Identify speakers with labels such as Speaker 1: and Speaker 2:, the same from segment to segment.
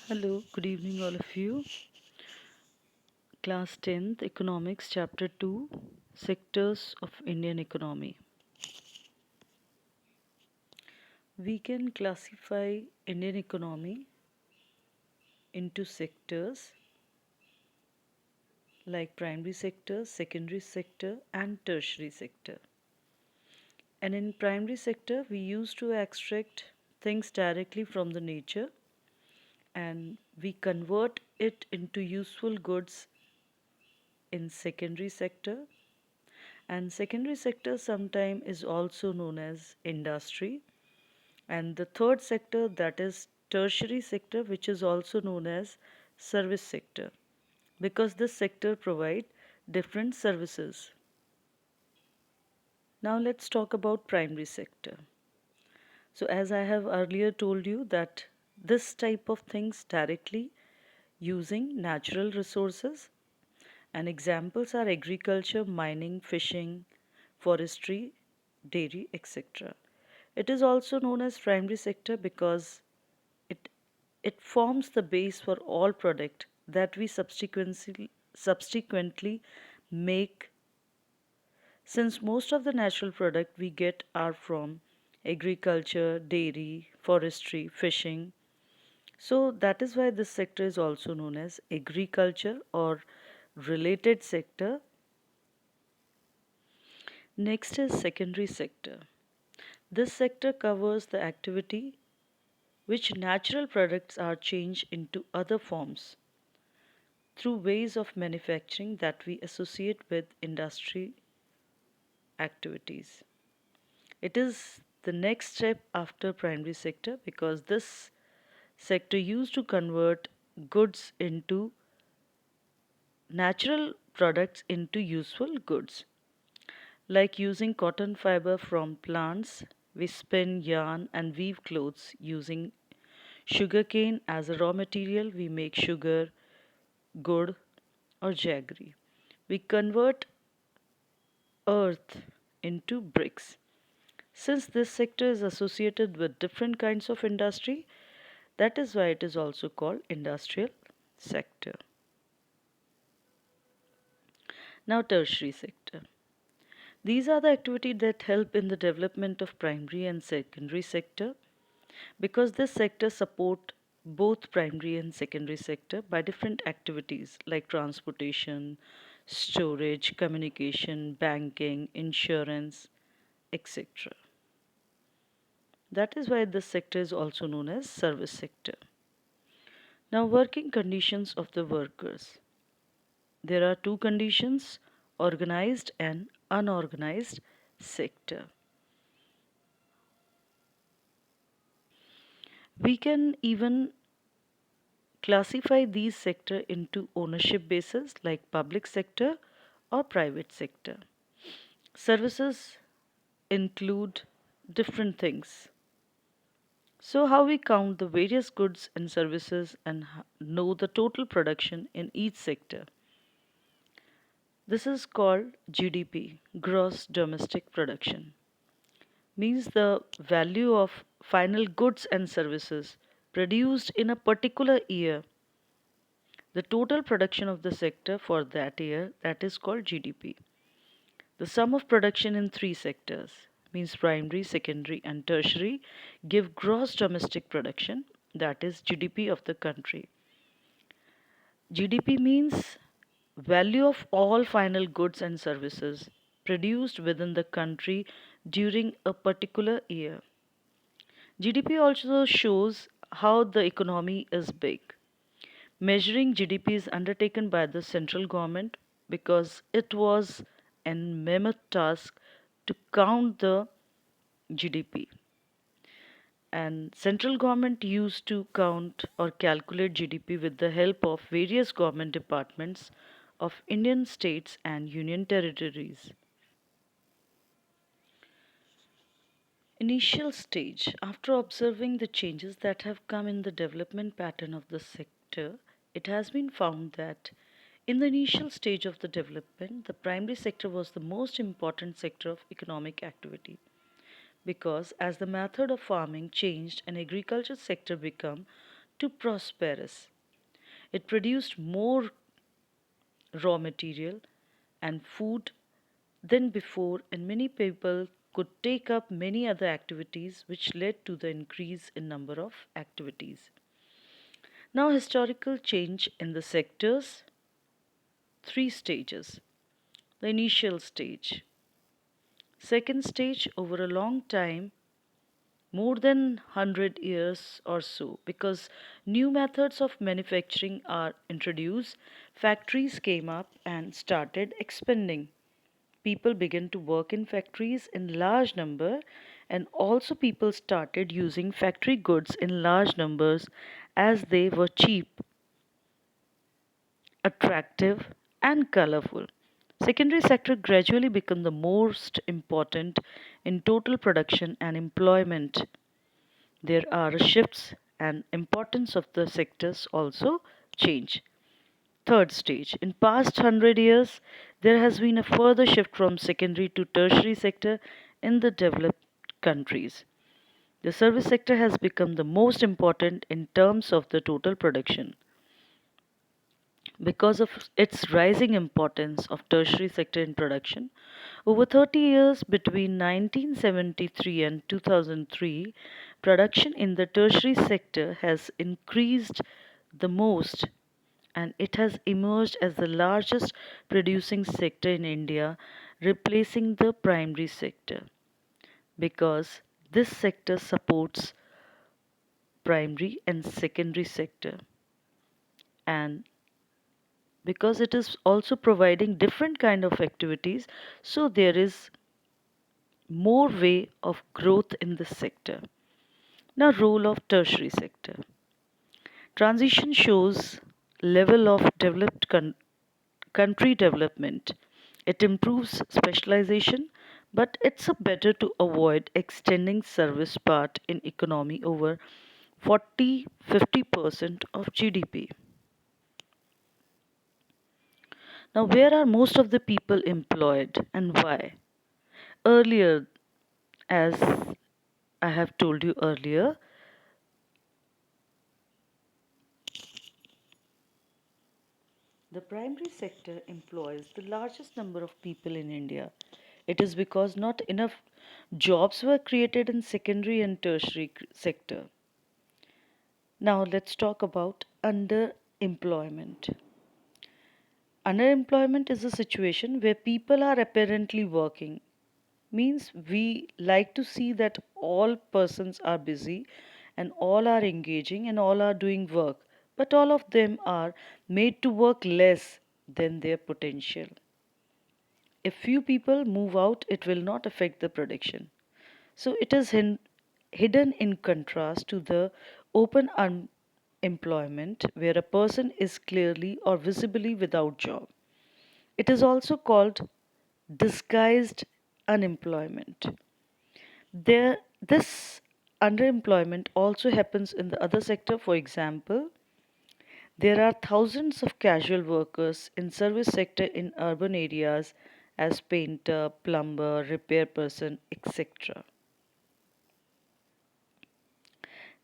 Speaker 1: Hello, good evening, all of you. Class 10th, Economics, Chapter 2, Sectors of Indian Economy. We can classify Indian economy into sectors like primary sector, secondary sector, and tertiary sector. And in primary sector, we used to extract things directly from the nature and we convert it into useful goods in secondary sector, and secondary sector sometime is also known as industry, and the third sector, that is tertiary sector, which is also known as service sector, because this sector provide different services. Now let's talk about primary sector. So as I have earlier told you that this type of things directly using natural resources, and examples are agriculture, mining, fishing, forestry, dairy, etc. It is also known as primary sector because it it forms the base for all product that we subsequently make, since most of the natural product we get are from agriculture, dairy, forestry, fishing. So that is why this sector is also known as agriculture or related sector. Next is secondary sector. This sector covers the activity which natural products are changed into other forms through ways of manufacturing that we associate with industry activities. It is the next step after primary sector because this sector used to convert goods into natural products into useful goods. Like using cotton fiber from plants, we spin yarn and weave clothes. Using sugarcane as a raw material, we make sugar, gur, or jaggery. We convert earth into bricks. Since this sector is associated with different kinds of industry, that is why it is also called industrial sector. Now tertiary sector. These are the activities that help in the development of primary and secondary sector, because this sector support both primary and secondary sector by different activities like transportation, storage, communication, banking, insurance, etc. That is why this sector is also known as service sector. Now, working conditions of the workers. There are two conditions: organized and unorganized sector. We can even classify these sector into ownership basis like public sector or private sector. Services include different things. So how we count the various goods and services and know the total production in each sector. This is called GDP, gross domestic production. Means the value of final goods and services produced in a particular year, the total production of the sector for that year, that is called GDP. The sum of production in three sectors, means primary, secondary, and tertiary, give gross domestic production, that is GDP of the country. GDP means value of all final goods and services produced within the country during a particular year. GDP also shows how the economy is big. Measuring GDP is undertaken by the central government because it was an mammoth task to count the GDP. And central government used to count or calculate GDP with the help of various government departments of Indian states and union territories. Initial stage. After observing the changes that have come in the development pattern of the sector, it has been found that in the initial stage of the development, the primary sector was the most important sector of economic activity, because as the method of farming changed and agriculture sector became to prosperous. It produced more raw material and food than before, and many people could take up many other activities, which led to the increase in number of activities. Now, historical change in the sectors, three stages. The initial stage, second stage over a long time, more than 100 years or so, because new methods of manufacturing are introduced, factories came up and started expanding. People began to work in factories in large number, and also people started using factory goods in large numbers as they were cheap, attractive, and colorful. Secondary sector gradually became the most important in total production and employment. There are shifts, and importance of the sectors also change. Third stage. In past 100 years, there has been a further shift from secondary to tertiary sector in the developed countries. The service sector has become the most important in terms of the total production. Because of its rising importance of tertiary sector in production, over 30 years between 1973 and 2003, production in the tertiary sector has increased the most, and it has emerged as the largest producing sector in India, replacing the primary sector, because this sector supports primary and secondary sector, and because it is also providing different kind of activities, so there is more way of growth in this sector. Now, role of tertiary sector. Transition shows level of developed country development. It improves specialization, but it's a better to avoid extending service part in economy over 40-50% of GDP. Now, where are most of the people employed and why? Earlier, as I have told you earlier, the primary sector employs the largest number of people in India. It is because not enough jobs were created in secondary and tertiary sector. Now let's talk about underemployment. Underemployment is a situation where people are apparently working. Means we like to see that all persons are busy and all are engaging and all are doing work, but all of them are made to work less than their potential. If few people move out, it will not affect the production. So it is hidden in contrast to the open unemployment, where a person is clearly or visibly without job. It is also called disguised unemployment. This underemployment also happens in the other sector. For example, there are thousands of casual workers in service sector in urban areas as painter, plumber, repair person, etc.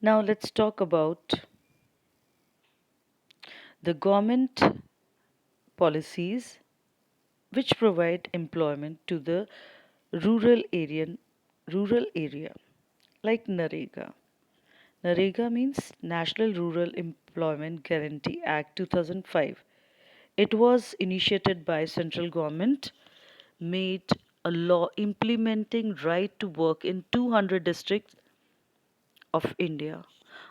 Speaker 1: Now let's talk about the government policies which provide employment to the rural area rural area like Narega. Narega means National Rural Employment Guarantee Act 2005. It was initiated by central government, made a law implementing right to work in 200 districts of India.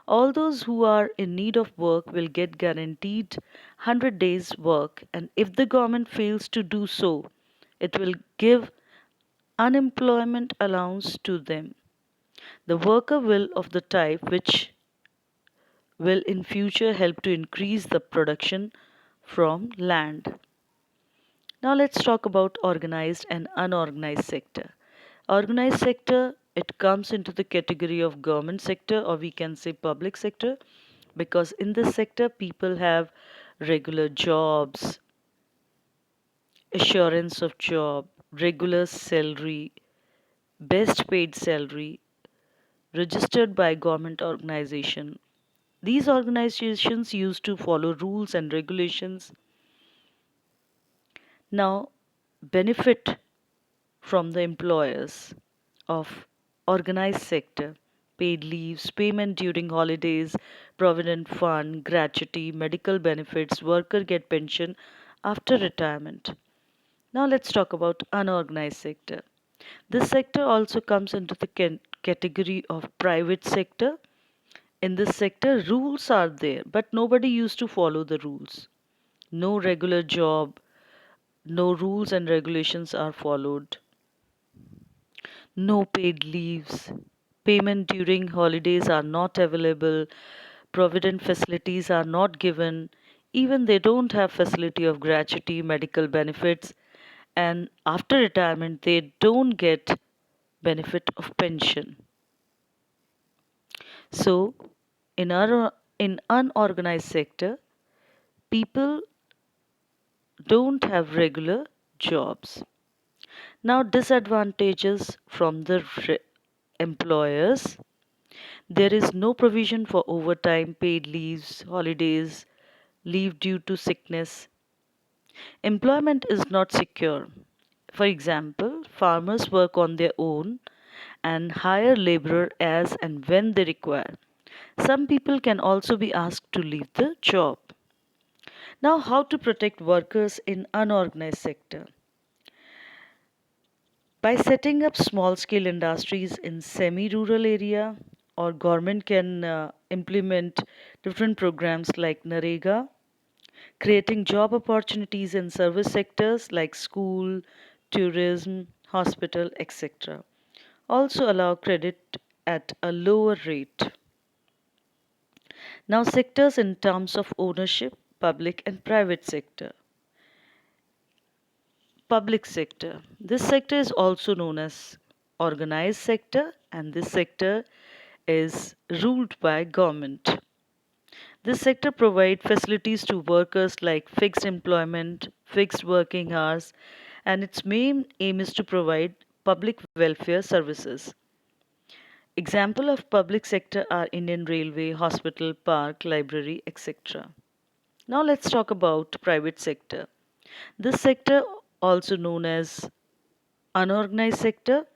Speaker 1: All those who are in need of work will get guaranteed 100 days work, and if the government fails to do so, it will give unemployment allowance to them. The worker will of the type which will in future help to increase the production from land. Now let's talk about organized and unorganized sector. Organized sector, it comes into the category of government sector, or we can say public sector, because in this sector people have regular jobs, assurance of job, regular salary, best paid salary, registered by government organization, These organizations used to follow rules and regulations, now benefit from the employers of organized sector, paid leaves, payment during holidays, provident fund, gratuity, medical benefits, worker get pension after retirement. Now let's talk about unorganized sector. This sector also comes into the category of private sector. In this sector, rules are there, but nobody used to follow the rules. No regular job, no rules and regulations are followed, no paid leaves, payment during holidays are not available, provident facilities are not given, even they don't have facility of gratuity, medical benefits, and after retirement they don't get benefit of pension. So in unorganized sector, people don't have regular jobs. Now disadvantages from the employers. There is no provision for overtime, paid leaves, holidays, leave due to sickness. Employment is not secure. For example, farmers work on their own and hire laborer as and when they require. Some people can also be asked to leave the job. Now, how to protect workers in unorganized sector? By setting up small scale industries in semi rural area, or government can implement different programs like Narega, creating job opportunities in service sectors like school, tourism, hospital, etc. Also allow credit at a lower rate. Now, sectors in terms of ownership, public and private sector. Public sector. This sector is also known as organized sector, and this sector is ruled by government. This sector provides facilities to workers like fixed employment, fixed working hours, and its main aim is to provide public welfare services. Example of public sector are Indian Railway, hospital, park, library, etc. Now let's talk about private sector. This sector also known as unorganized sector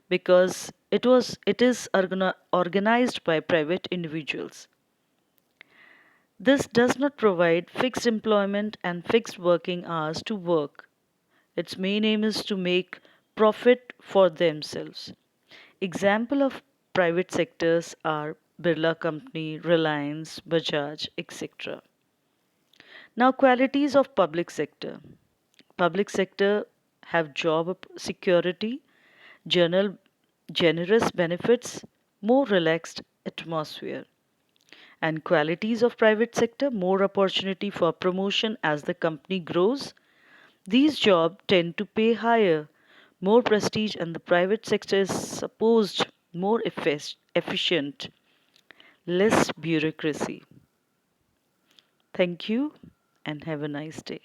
Speaker 1: because it is organized by private individuals. This does not provide fixed employment and fixed working hours to work. Its main aim is to make profit for themselves. Example of private sectors are Birla Company, Reliance, Bajaj, etc. Now qualities of public sector. Public sector have job security, general, generous benefits, more relaxed atmosphere. And qualities of private sector, more opportunity for promotion as the company grows. These jobs tend to pay higher, more prestige, and the private sector is supposed more efficient, less bureaucracy. Thank you and have a nice day.